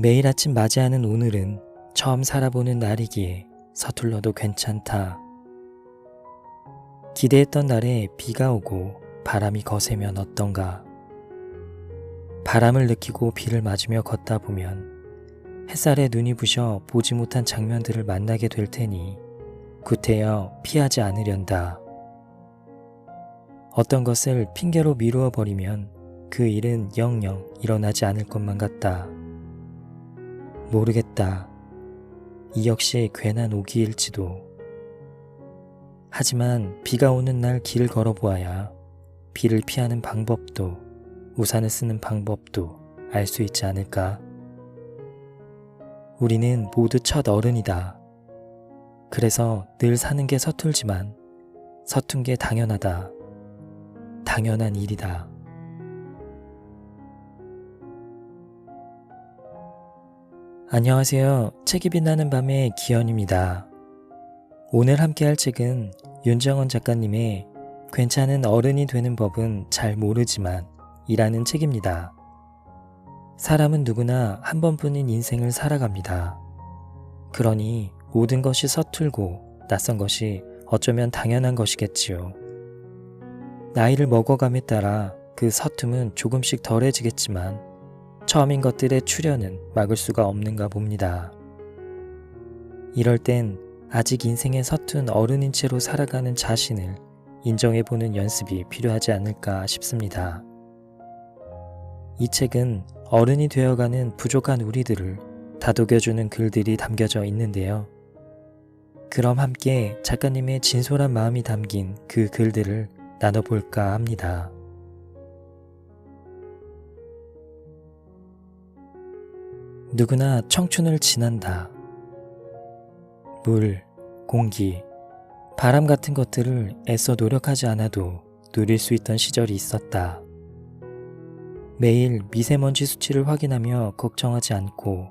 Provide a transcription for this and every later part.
매일 아침 맞이하는 오늘은 처음 살아보는 날이기에 서툴러도 괜찮다. 기대했던 날에 비가 오고 바람이 거세면 어떤가. 바람을 느끼고 비를 맞으며 걷다 보면 햇살에 눈이 부셔 보지 못한 장면들을 만나게 될 테니 구태여 피하지 않으련다. 어떤 것을 핑계로 미루어 버리면 그 일은 영영 일어나지 않을 것만 같다. 모르겠다. 이 역시 괜한 오기일지도. 하지만 비가 오는 날 길을 걸어보아야 비를 피하는 방법도 우산을 쓰는 방법도 알 수 있지 않을까? 우리는 모두 첫 어른이다. 그래서 늘 사는 게 서툴지만 서툰 게 당연하다. 당연한 일이다. 안녕하세요. 책이 빛나는 밤의 기현입니다. 오늘 함께할 책은 윤정원 작가님의 괜찮은 어른이 되는 법은 잘 모르지만 이라는 책입니다. 사람은 누구나 한 번뿐인 인생을 살아갑니다. 그러니 모든 것이 서툴고 낯선 것이 어쩌면 당연한 것이겠지요. 나이를 먹어감에 따라 그 서툼은 조금씩 덜해지겠지만 처음인 것들의 출현은 막을 수가 없는가 봅니다. 이럴 땐 아직 인생의 서툰 어른인 채로 살아가는 자신을 인정해보는 연습이 필요하지 않을까 싶습니다. 이 책은 어른이 되어가는 부족한 우리들을 다독여주는 글들이 담겨져 있는데요. 그럼 함께 작가님의 진솔한 마음이 담긴 그 글들을 나눠볼까 합니다. 누구나 청춘을 지난다. 물, 공기, 바람 같은 것들을 애써 노력하지 않아도 누릴 수 있던 시절이 있었다. 매일 미세먼지 수치를 확인하며 걱정하지 않고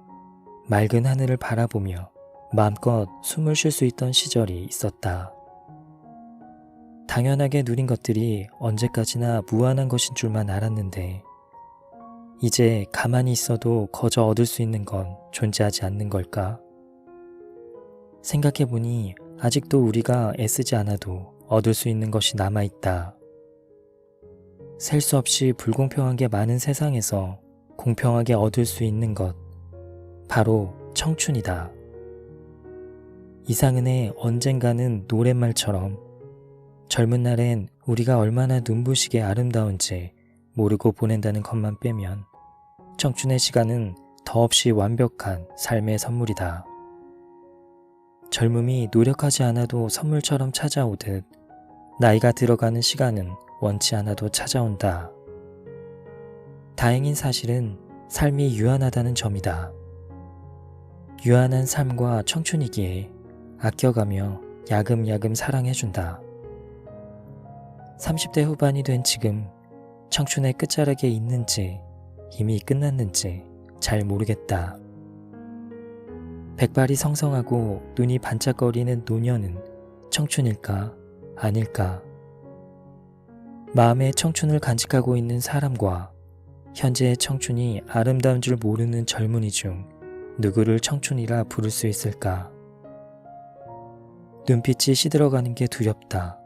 맑은 하늘을 바라보며 마음껏 숨을 쉴 수 있던 시절이 있었다. 당연하게 누린 것들이 언제까지나 무한한 것인 줄만 알았는데 이제 가만히 있어도 거저 얻을 수 있는 건 존재하지 않는 걸까? 생각해보니 아직도 우리가 애쓰지 않아도 얻을 수 있는 것이 남아있다. 셀 수 없이 불공평한 게 많은 세상에서 공평하게 얻을 수 있는 것, 바로 청춘이다. 이상은의 언젠가는 노랫말처럼 젊은 날엔 우리가 얼마나 눈부시게 아름다운지 모르고 보낸다는 것만 빼면 청춘의 시간은 더없이 완벽한 삶의 선물이다. 젊음이 노력하지 않아도 선물처럼 찾아오듯 나이가 들어가는 시간은 원치 않아도 찾아온다. 다행인 사실은 삶이 유한하다는 점이다. 유한한 삶과 청춘이기에 아껴가며 야금야금 사랑해준다. 30대 후반이 된 지금 청춘의 끝자락에 있는지 이미 끝났는지 잘 모르겠다. 백발이 성성하고 눈이 반짝거리는 노년은 청춘일까 아닐까. 마음의 청춘을 간직하고 있는 사람과 현재의 청춘이 아름다운 줄 모르는 젊은이 중 누구를 청춘이라 부를 수 있을까. 눈빛이 시들어가는 게 두렵다.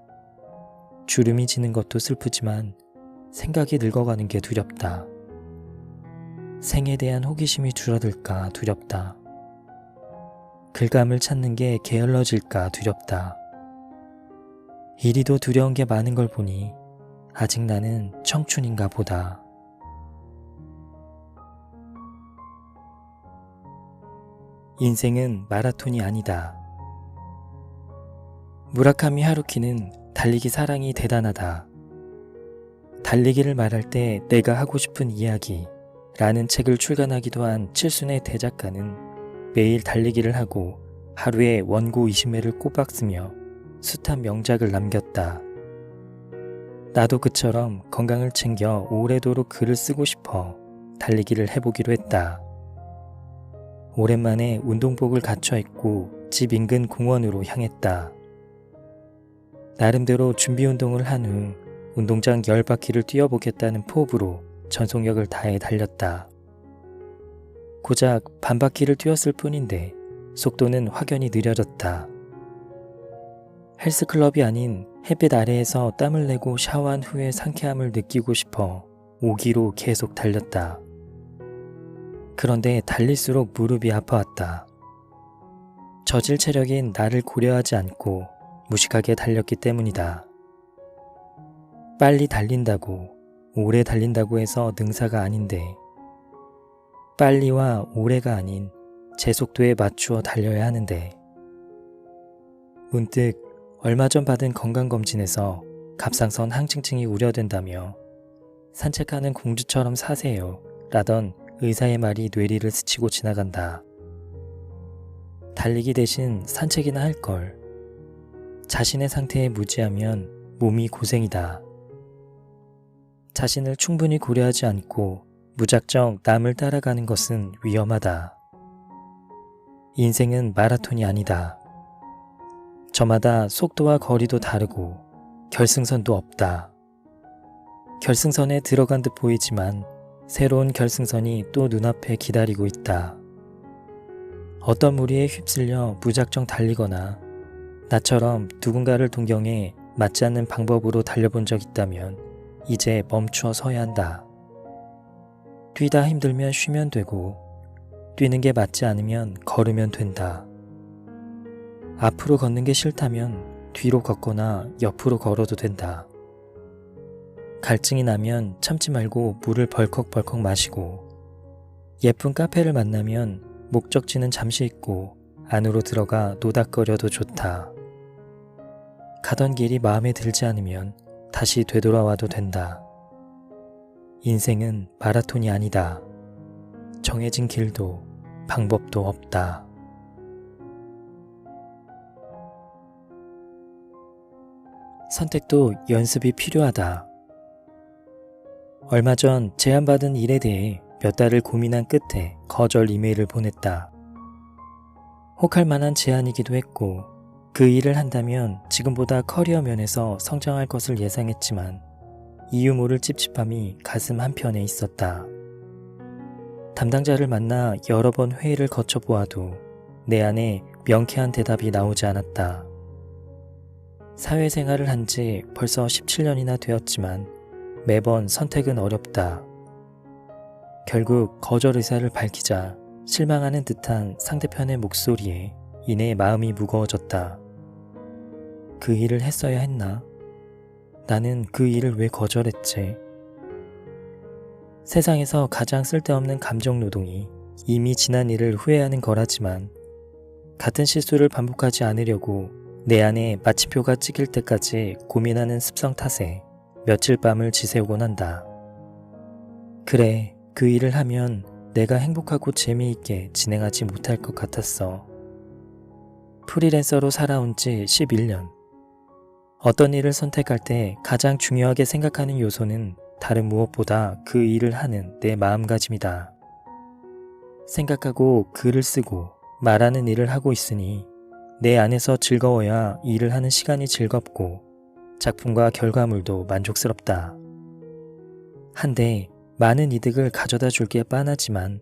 주름이 지는 것도 슬프지만 생각이 늙어가는 게 두렵다. 생에 대한 호기심이 줄어들까 두렵다. 글감을 찾는 게 게을러질까 두렵다. 이리도 두려운 게 많은 걸 보니 아직 나는 청춘인가 보다. 인생은 마라톤이 아니다. 무라카미 하루키는 달리기 사랑이 대단하다. 달리기를 말할 때 내가 하고 싶은 이야기 라는 책을 출간하기도 한 칠순의 대작가는 매일 달리기를 하고 하루에 원고 20회를 꼬박 쓰며 숱한 명작을 남겼다. 나도 그처럼 건강을 챙겨 오래도록 글을 쓰고 싶어 달리기를 해보기로 했다. 오랜만에 운동복을 갖춰 입고 집 인근 공원으로 향했다. 나름대로 준비 운동을 한 후 운동장 10바퀴를 뛰어보겠다는 포부로 전속력을 다해 달렸다. 고작 반바퀴를 뛰었을 뿐인데 속도는 확연히 느려졌다. 헬스클럽이 아닌 햇빛 아래에서 땀을 내고 샤워한 후에 상쾌함을 느끼고 싶어 5기로 계속 달렸다. 그런데 달릴수록 무릎이 아파왔다. 저질 체력인 나를 고려하지 않고 무식하게 달렸기 때문이다. 빨리 달린다고, 오래 달린다고 해서 능사가 아닌데 빨리와 오래가 아닌 제 속도에 맞추어 달려야 하는데 문득 얼마 전 받은 건강검진에서 갑상선 항진증이 우려된다며 산책하는 공주처럼 사세요 라던 의사의 말이 뇌리를 스치고 지나간다. 달리기 대신 산책이나 할걸. 자신의 상태에 무지하면 몸이 고생이다. 자신을 충분히 고려하지 않고 무작정 남을 따라가는 것은 위험하다. 인생은 마라톤이 아니다. 저마다 속도와 거리도 다르고 결승선도 없다. 결승선에 들어간 듯 보이지만 새로운 결승선이 또 눈앞에 기다리고 있다. 어떤 무리에 휩쓸려 무작정 달리거나 나처럼 누군가를 동경해 맞지 않는 방법으로 달려본 적 있다면 이제 멈추어 서야 한다. 뛰다 힘들면 쉬면 되고 뛰는 게 맞지 않으면 걸으면 된다. 앞으로 걷는 게 싫다면 뒤로 걷거나 옆으로 걸어도 된다. 갈증이 나면 참지 말고 물을 벌컥벌컥 마시고 예쁜 카페를 만나면 목적지는 잠시 잊고 안으로 들어가 노닥거려도 좋다. 가던 길이 마음에 들지 않으면 다시 되돌아와도 된다. 인생은 마라톤이 아니다. 정해진 길도 방법도 없다. 선택도 연습이 필요하다. 얼마 전 제안받은 일에 대해 몇 달을 고민한 끝에 거절 이메일을 보냈다. 혹할 만한 제안이기도 했고 그 일을 한다면 지금보다 커리어 면에서 성장할 것을 예상했지만 이유 모를 찝찝함이 가슴 한편에 있었다. 담당자를 만나 여러 번 회의를 거쳐보아도 내 안에 명쾌한 대답이 나오지 않았다. 사회생활을 한 지 벌써 17년이나 되었지만 매번 선택은 어렵다. 결국 거절 의사를 밝히자 실망하는 듯한 상대편의 목소리에 이내 마음이 무거워졌다. 그 일을 했어야 했나? 나는 그 일을 왜 거절했지? 세상에서 가장 쓸데없는 감정노동이 이미 지난 일을 후회하는 거라지만 같은 실수를 반복하지 않으려고 내 안에 마침표가 찍힐 때까지 고민하는 습성 탓에 며칠 밤을 지새우곤 한다. 그래, 그 일을 하면 내가 행복하고 재미있게 진행하지 못할 것 같았어. 프리랜서로 살아온 지 11년. 어떤 일을 선택할 때 가장 중요하게 생각하는 요소는 다른 무엇보다 그 일을 하는 내 마음가짐이다. 생각하고 글을 쓰고 말하는 일을 하고 있으니 내 안에서 즐거워야 일을 하는 시간이 즐겁고 작품과 결과물도 만족스럽다. 한데 많은 이득을 가져다 줄 게 뻔하지만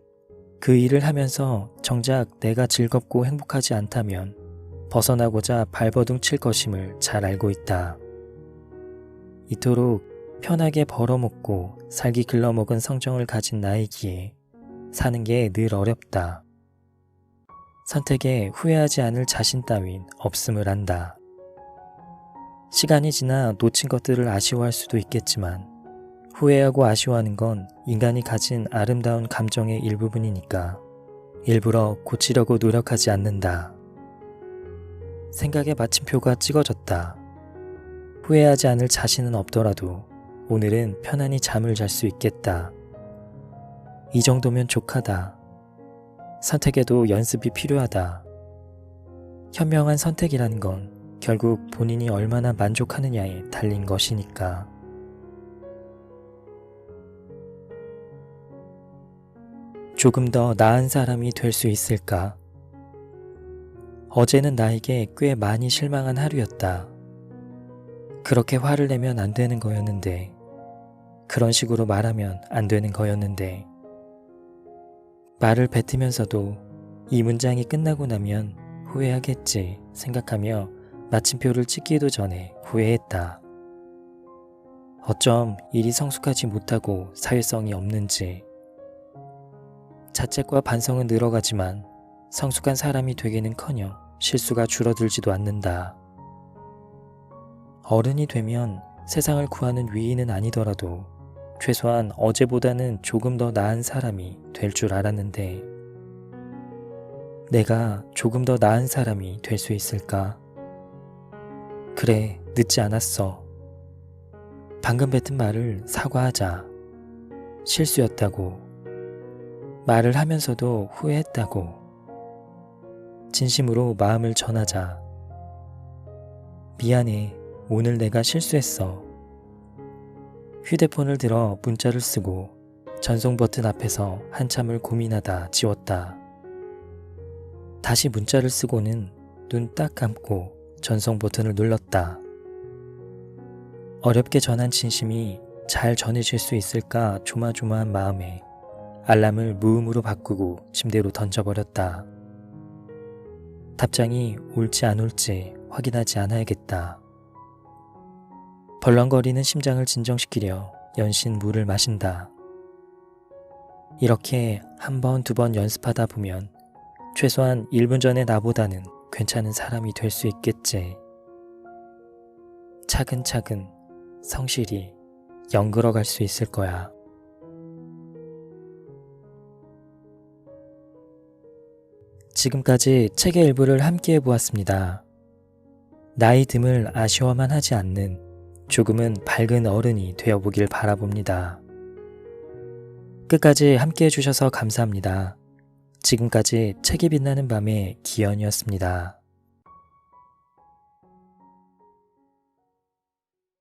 그 일을 하면서 정작 내가 즐겁고 행복하지 않다면 벗어나고자 발버둥 칠 것임을 잘 알고 있다. 이토록 편하게 벌어먹고 살기 글러먹은 성정을 가진 나이기에 사는 게 늘 어렵다. 선택에 후회하지 않을 자신 따윈 없음을 안다. 시간이 지나 놓친 것들을 아쉬워할 수도 있겠지만 후회하고 아쉬워하는 건 인간이 가진 아름다운 감정의 일부분이니까 일부러 고치려고 노력하지 않는다. 생각의 마침표가 찍어졌다. 후회하지 않을 자신은 없더라도 오늘은 편안히 잠을 잘 수 있겠다. 이 정도면 족하다. 선택에도 연습이 필요하다. 현명한 선택이라는 건 결국 본인이 얼마나 만족하느냐에 달린 것이니까. 조금 더 나은 사람이 될 수 있을까? 어제는 나에게 꽤 많이 실망한 하루였다. 그렇게 화를 내면 안 되는 거였는데, 그런 식으로 말하면 안 되는 거였는데, 말을 뱉으면서도 이 문장이 끝나고 나면 후회하겠지 생각하며 마침표를 찍기도 전에 후회했다. 어쩜 일이 성숙하지 못하고 사회성이 없는지. 자책과 반성은 늘어가지만 성숙한 사람이 되기는커녕 실수가 줄어들지도 않는다. 어른이 되면 세상을 구하는 위인은 아니더라도 최소한 어제보다는 조금 더 나은 사람이 될 줄 알았는데 내가 조금 더 나은 사람이 될 수 있을까? 그래, 늦지 않았어. 방금 뱉은 말을 사과하자. 실수였다고. 말을 하면서도 후회했다고. 진심으로 마음을 전하자. 미안해. 오늘 내가 실수했어. 휴대폰을 들어 문자를 쓰고 전송 버튼 앞에서 한참을 고민하다 지웠다. 다시 문자를 쓰고는 눈 딱 감고 전송 버튼을 눌렀다. 어렵게 전한 진심이 잘 전해질 수 있을까 조마조마한 마음에 알람을 무음으로 바꾸고 침대로 던져버렸다. 답장이 올지 안 올지 확인하지 않아야겠다. 벌렁거리는 심장을 진정시키려 연신 물을 마신다. 이렇게 한 번, 두 번 연습하다 보면 최소한 1분 전의 나보다는 괜찮은 사람이 될 수 있겠지. 차근차근 성실히 연그러갈 수 있을 거야. 지금까지 책의 일부를 함께 해보았습니다. 나이 듦을 아쉬워만 하지 않는 조금은 밝은 어른이 되어보길 바라봅니다. 끝까지 함께 해주셔서 감사합니다. 지금까지 책이 빛나는 밤의 기현이었습니다.